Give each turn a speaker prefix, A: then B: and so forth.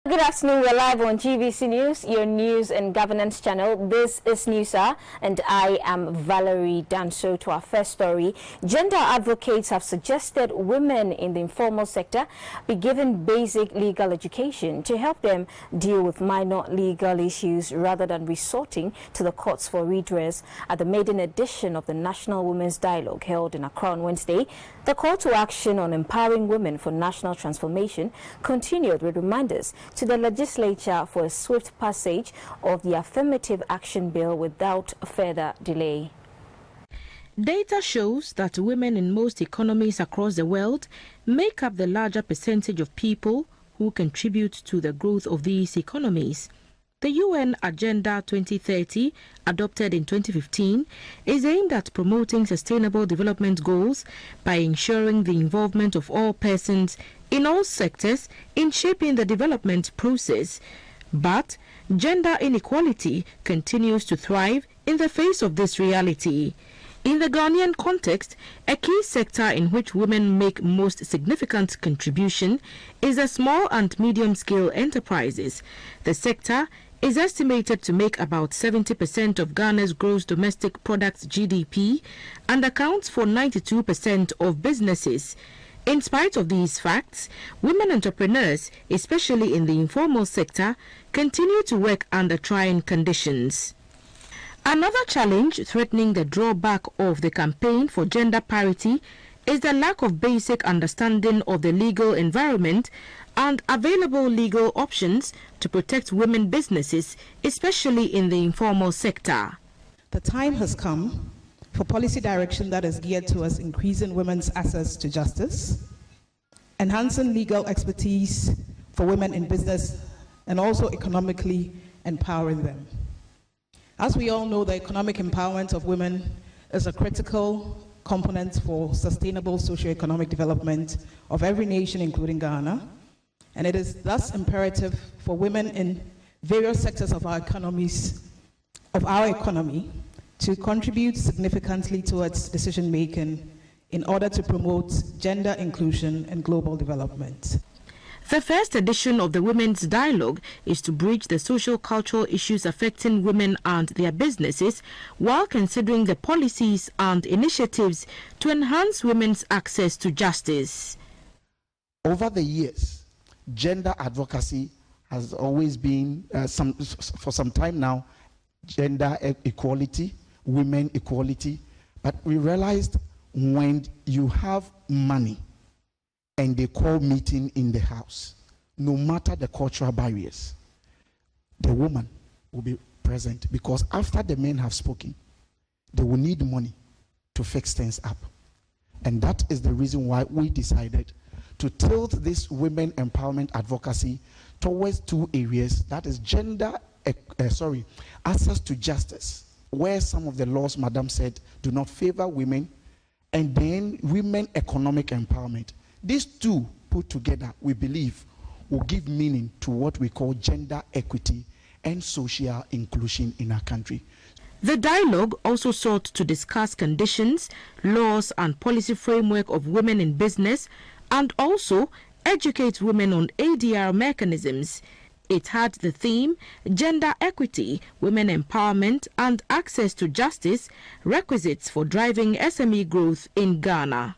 A: Good afternoon, we're live on GVC News, your news and governance channel. This is Newsa and I am Valerie Danso. To our first story, gender advocates have suggested women in the informal sector be given basic legal education to help them deal with minor legal issues rather than resorting to the courts for redress. At the maiden edition of the National Women's Dialogue held in Accra on Wednesday, the call to action on empowering women for national transformation continued with reminders to the legislature for a swift passage of the Affirmative Action Bill without further delay.
B: Data shows that women in most economies across the world make up the larger percentage of people who contribute to the growth of these economies. The UN Agenda 2030, adopted in 2015, is aimed at promoting sustainable development goals by ensuring the involvement of all persons in all sectors in shaping the development process. But gender inequality continues to thrive in the face of this reality. In the Ghanaian context, a key sector in which women make most significant contribution is the small and medium-scale enterprises. The sector is estimated to make about 70% of Ghana's gross domestic product GDP and accounts for 92% of businesses. In spite of these facts, women entrepreneurs, especially in the informal sector, continue to work under trying conditions. Another challenge threatening the drawback of the campaign for gender parity is the lack of basic understanding of the legal environment and available legal options to protect women businesses, especially in the informal sector.
C: The time has come for policy direction that is geared towards increasing women's access to justice, enhancing legal expertise for women in business, and also economically empowering them. As we all know, the economic empowerment of women is a critical component for sustainable socio-economic development of every nation, including Ghana. And it is thus imperative for women in various sectors of our economy to contribute significantly towards decision-making in order to promote gender inclusion and global development.
B: The first edition of the Women's Dialogue is to bridge the social-cultural issues affecting women and their businesses while considering the policies and initiatives to enhance women's access to justice.
D: Over the years, gender advocacy has always been, for some time now, gender equality, women equality. But we realized when you have money and they call meeting in the house, no matter the cultural barriers, the woman will be present, because after the men have spoken, they will need money to fix things up. And that is the reason why we decided to tilt this women empowerment advocacy towards two areas, that is access to justice, where some of the laws, Madam said, do not favor women, and then women economic empowerment. These two put together, we believe, will give meaning to what we call gender equity and social inclusion in our country.
B: The dialogue also sought to discuss conditions, laws and policy framework of women in business, and also educate women on ADR mechanisms. It had the theme Gender Equity, Women Empowerment and Access to Justice, Requisites for Driving SME Growth in Ghana.